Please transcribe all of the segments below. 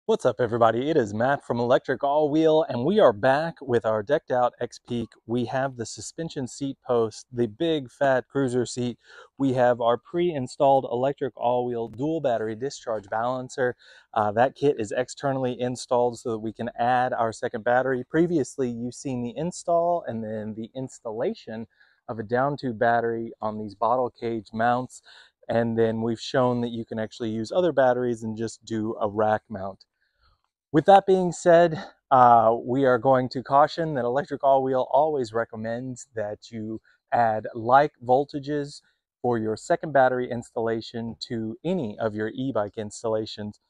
What's up, everybody? It is Matt from ElectricAllWheel, and we are back with our decked out XPeak. We have the suspension seat post, the big fat cruiser seat. We have our pre-installed ElectricAllWheel dual battery discharge balancer. That kit is externally installed so that we can add our second battery. Previously, you've seen the install and then the installation of a down tube battery on these bottle cage mounts. And then we've shown that you can actually use other batteries and just do a rack mount. With that being said, we are going to caution that ElectricAllWheel always recommends that you add like voltages for your second battery installation to any of your e-bike installations.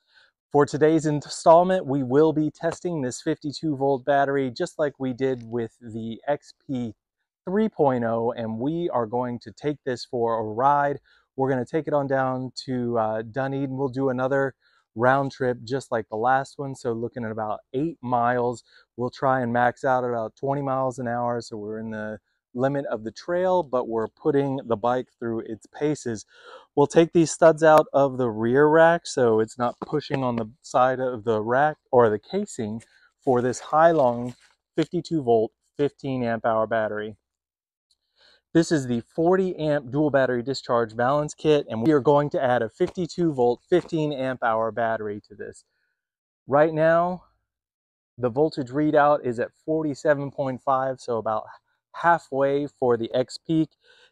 For today's installment, we will be testing this 52 volt battery just like we did with the XP 3.0, and we are going to take this for a ride. We're going to take it on down to Dunedin. We'll do another round trip just like the last one, so looking at about 8 miles. We'll try and max out at about 20 miles an hour, so we're in the limit of the trail, but we're putting the bike through its paces. We'll take these studs out of the rear rack so it's not pushing on the side of the rack or the casing for this Haichuang 52 volt 15 amp hour battery. This is the 40 amp dual battery discharge balance kit, and we are going to add a 52 volt 15 amp hour battery to this. Right now, the voltage readout is at 47.5, so about halfway for the XPeak.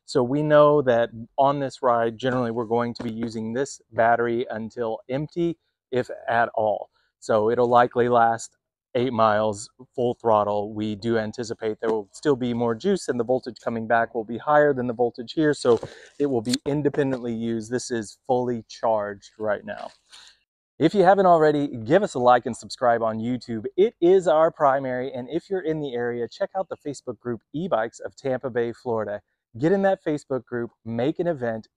So we know that on this ride, generally we're going to be using this battery until empty, if at all. So it'll likely last 8 miles full throttle. We do anticipate there will still be more juice, and the voltage coming back will be higher than the voltage here, so it will be independently used. This is fully charged right now. If you haven't already, give us a like and subscribe on YouTube. It is our primary, and if you're in the area, check out the Facebook group E-Bikes of Tampa Bay, Florida. Get in that Facebook group, make an event,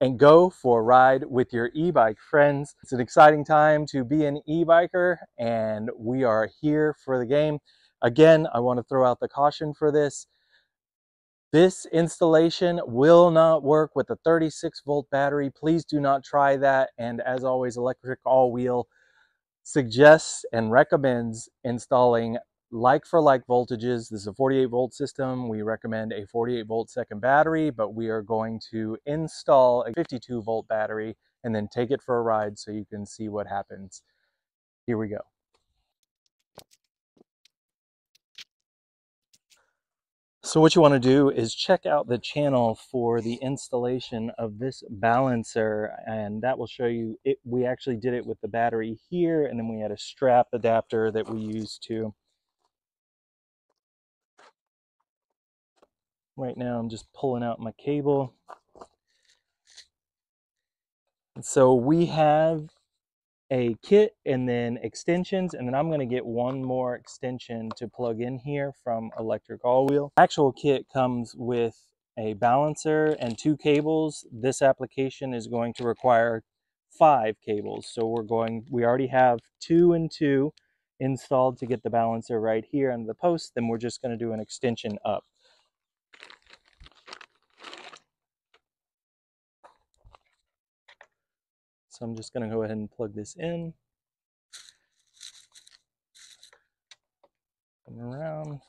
and go for a ride with your e-bike friends. It's an exciting time to be an e-biker, and we are here for the game. Again, I want to throw out the caution for this. This installation will not work with a 36 volt battery. Please do not try that. And as always, ElectricAllWheel suggests and recommends installing like for like voltages. This is a 48 volt system. We recommend a 48 volt second battery, but we are going to install a 52 volt battery and then take it for a ride so you can see what happens. Here we go. So what you want to do is check out the channel for the installation of this balancer, and that will show you it. We actually did it with the battery here, and then we had a strap adapter that we used to. Right now I'm just pulling out my cable. So we have a kit and then extensions, and then I'm going to get one more extension to plug in here from ElectricAllWheel. Actual kit comes with a balancer and 2 cables. This application is going to require 5 cables, so we already have 2 and 2 installed to get the balancer right here under the post. Then we're just going to do an extension up. So I'm just going to go ahead and plug this in. Come around.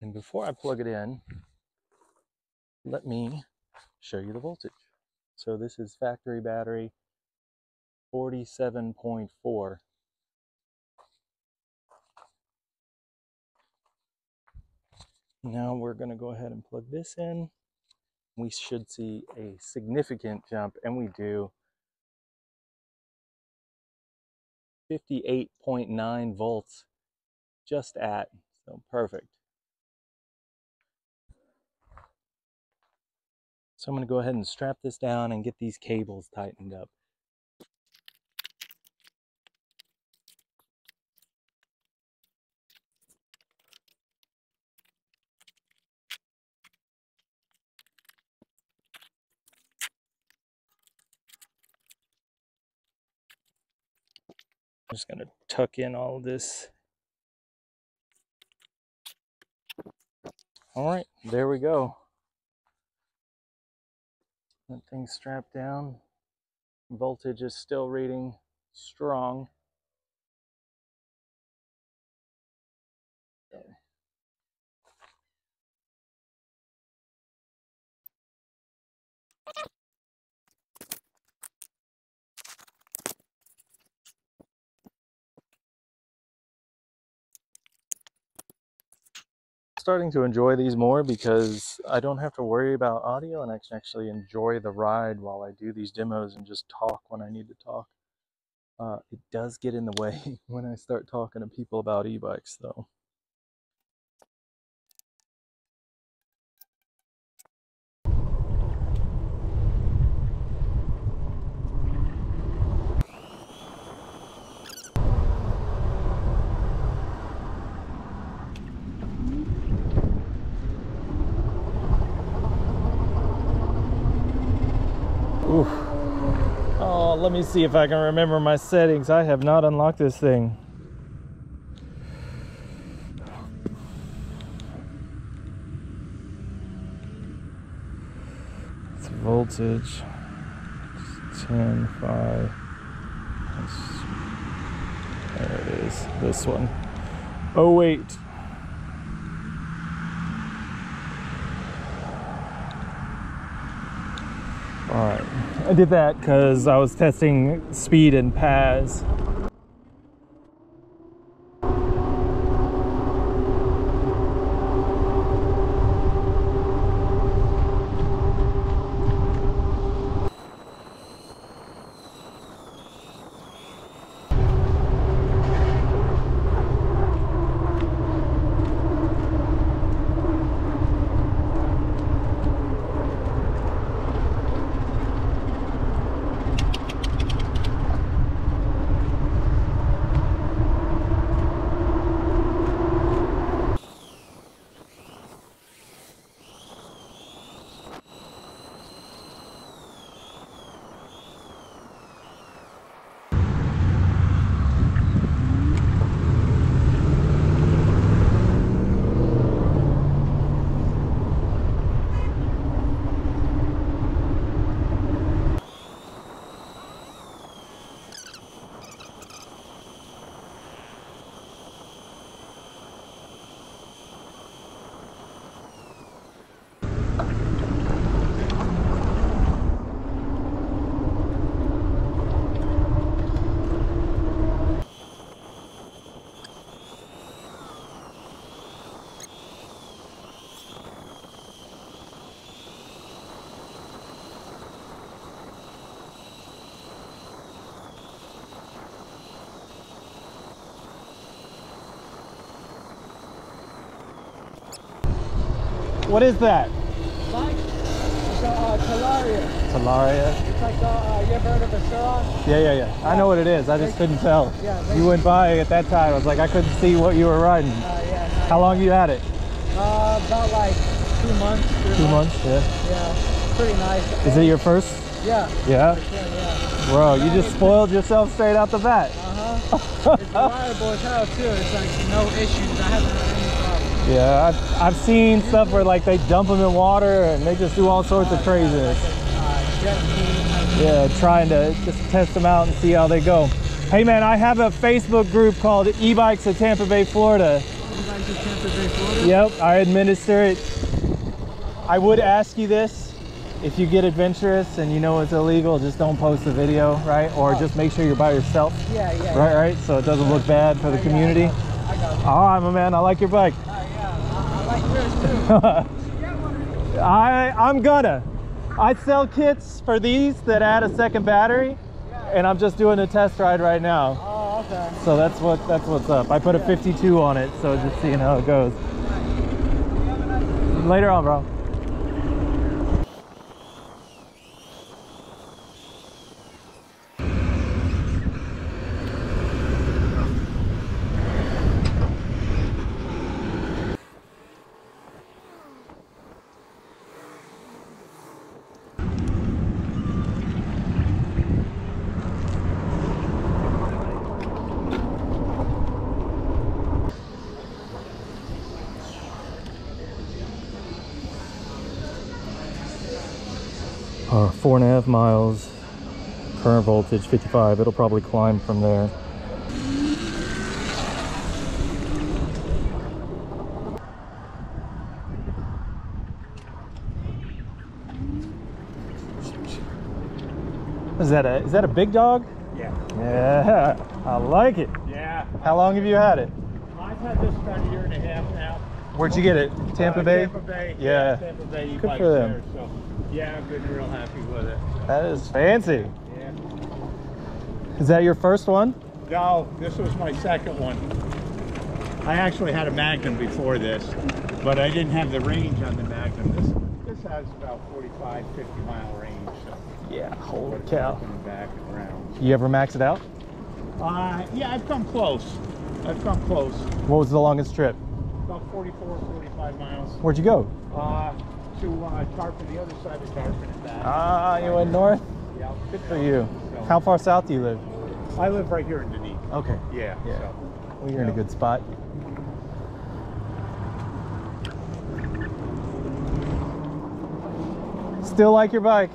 And before I plug it in, let me show you the voltage. So this is factory battery 47.4. Now we're going to go ahead and plug this in. We should see a significant jump, and we do. 58.9 volts just at, so perfect. So I'm going to go ahead and strap this down and get these cables tightened up. I'm just going to tuck in all of this. All right, there we go. That thing's strapped down. Voltage is still reading strong. Starting to enjoy these more because I don't have to worry about audio, and I can actually enjoy the ride while I do these demos and just talk when I need to talk. It does get in the way when I start talking to people about e-bikes though. Oof. Oh, let me see if I can remember my settings. I have not unlocked this thing. It's voltage. It's 10, 5. There it is. This one. Oh, wait. All right, I did that because I was testing speed in PAS. What is that? Mike? It's a Talaria. Talaria? It's like you ever heard of a Suron? Yeah. I know what it is. I just couldn't tell. Yeah, you went by at that time. I was like, I couldn't see what you were riding. Yeah. How long you had it? About like 2 months. 2 months, yeah. Yeah, pretty nice. Is it your first? Yeah. Yeah? Sure, yeah. Bro, you just spoiled yourself straight out the bat. It's reliable as hell too. It's like no issues. I haven't had any problems. Yeah, I've seen stuff where like they dump them in water and they just do all sorts of craziness. Yeah, trying to just test them out and see how they go. Hey man, I have a Facebook group called E-Bikes of Tampa Bay, Florida. E-Bikes of Tampa Bay, Florida? Yep, I administer it. I would ask you this. If you get adventurous and you know it's illegal, just don't post the video, right? Or just make sure you're by yourself. Yeah. Right, so it doesn't look bad for the community. I got it. All right, my man, I like your bike. I like yours too. I'm gonna. I sell kits for these that add a second battery, and I'm just doing a test ride right now. Oh, okay. So that's what's up. I put a 52 on it, so just seeing how it goes. Later on, bro. 4.5 miles, current voltage 55. It'll probably climb from there. Is that a big dog? Yeah. Yeah, I like it. Yeah. How long have you had it? I've had this about 1.5 years now. Where'd you get it? Tampa Bay? Tampa Bay. Yeah. Tampa Bay. Good for them. There, so yeah, I've been real happy with it. That is fancy. Yeah. Is that your first one? No, this was my second one. I actually had a Magnum before this, but I didn't have the range on the Magnum. This has about 45, 50 mile range. So. Yeah, holy cow. Back and around. You ever max it out? Yeah, I've come close. I've come close. What was the longest trip? About 44, 45 miles. Where'd you go? To Tarpon, the other side of Tarpon and back. Ah, you went north? Yeah. Good for you. So, How far south do you live? I live right here in Dunedin. Okay. Yeah. Yeah. So, Well, you're in a good spot. Still like your bike?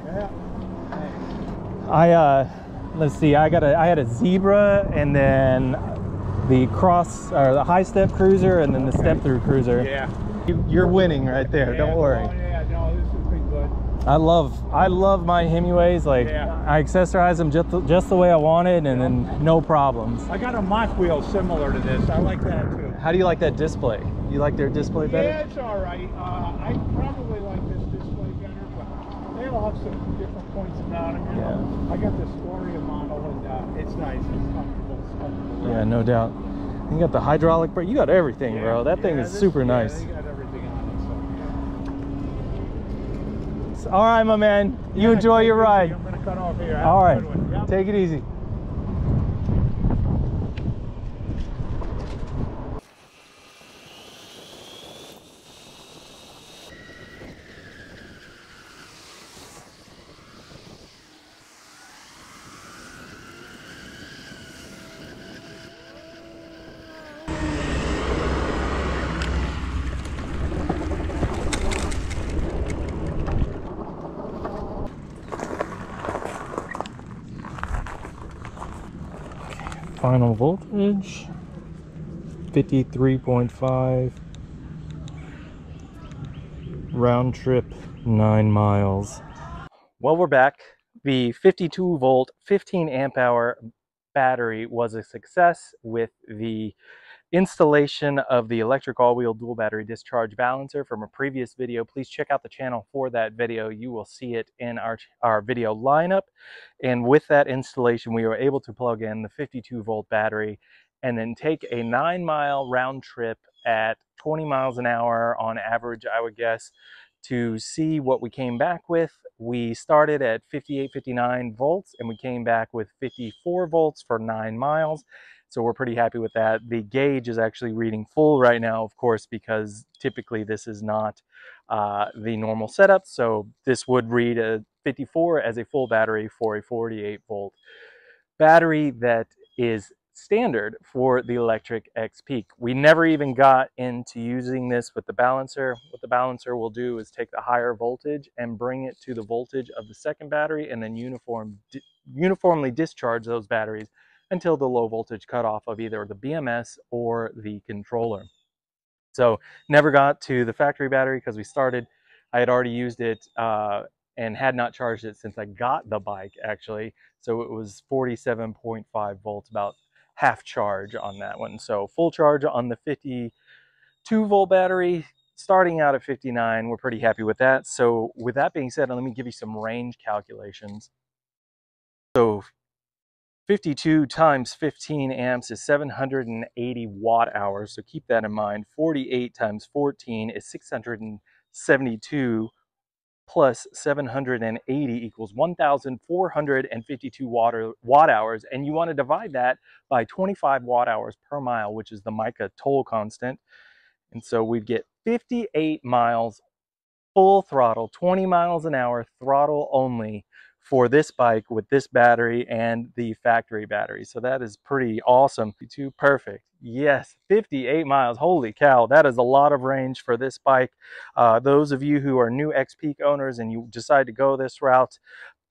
yeah. Let's see, I had a Zebra, and then the the high step cruiser, and then the step through cruiser. Yeah. You're winning right there. Yeah, Don't worry. Oh, yeah, no, this has been good. I love my Hemiways. Like, Yeah. I accessorize them just the way I wanted, and then no problems. I got a mock wheel similar to this. I like that too. How do you like that display? You like their display better? Yeah, it's all right. I probably like this display better, but they all have some different points about them. You know? I got the Scoria model, and it's nice. It's comfortable. It's comfortable. Yeah, no doubt. You got the hydraulic brake. You got everything, Yeah, bro. That thing is super nice. They got everything on it, so All right, my man. You enjoy your ride. I'm gonna cut off here. Have All a right. good one. Yep. Take it easy. Final voltage 53.5, round trip 9 miles. Well, we're back. The 52 volt 15 amp hour battery was a success with the installation of the ElectricAllWheel dual battery discharge balancer from a previous video. Please check out the channel for that video. You will see it in our video lineup. And with that installation, we were able to plug in the 52 volt battery and then take a 9 mile round trip at 20 miles an hour on average, I would guess, to see what we came back with. We started at 58, 59 volts, and we came back with 54 volts for 9 miles. So we're pretty happy with that. The gauge is actually reading full right now, of course, because typically this is not the normal setup. So this would read a 54 as a full battery for a 48 volt battery that is standard for the Lectric XPeak. We never even got into using this with the balancer. What the balancer will do is take the higher voltage and bring it to the voltage of the second battery, and then uniformly discharge those batteries until the low voltage cutoff of either the BMS or the controller. So never got to the factory battery because I had already used it and had not charged it since I got the bike, actually. So it was 47.5 volts, about half charge on that one. So full charge on the 52 volt battery, starting out at 59. We're pretty happy with that. So with that being said, let me give you some range calculations. So 52 times 15 amps is 780 watt hours. So keep that in mind. 48 times 14 is 672 plus 780 equals 1,452 watt hours. And you want to divide that by 25 watt hours per mile, which is the mica toll constant. And so we'd get 58 miles full throttle, 20 miles an hour throttle only for this bike with this battery and the factory battery. So that is pretty awesome. Perfect. Yes, 58 miles. Holy cow, that is a lot of range for this bike. Those of you who are new XPeak owners and you decide to go this route,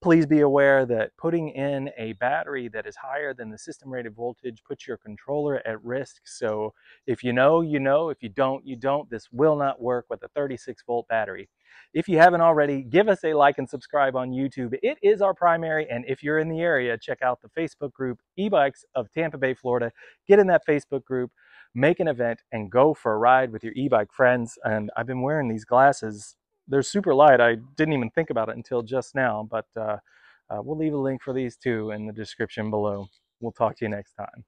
please be aware that putting in a battery that is higher than the system rated voltage puts your controller at risk. So if you know, you know. If you don't, you don't. This will not work with a 36-volt battery. If you haven't already, give us a like and subscribe on YouTube. It is our primary, and if you're in the area, check out the Facebook group, E-Bikes of Tampa Bay, Florida. Get in that Facebook group, make an event, and go for a ride with your e-bike friends. And I've been wearing these glasses. They're super light. I didn't even think about it until just now, but we'll leave a link for these too in the description below. We'll talk to you next time.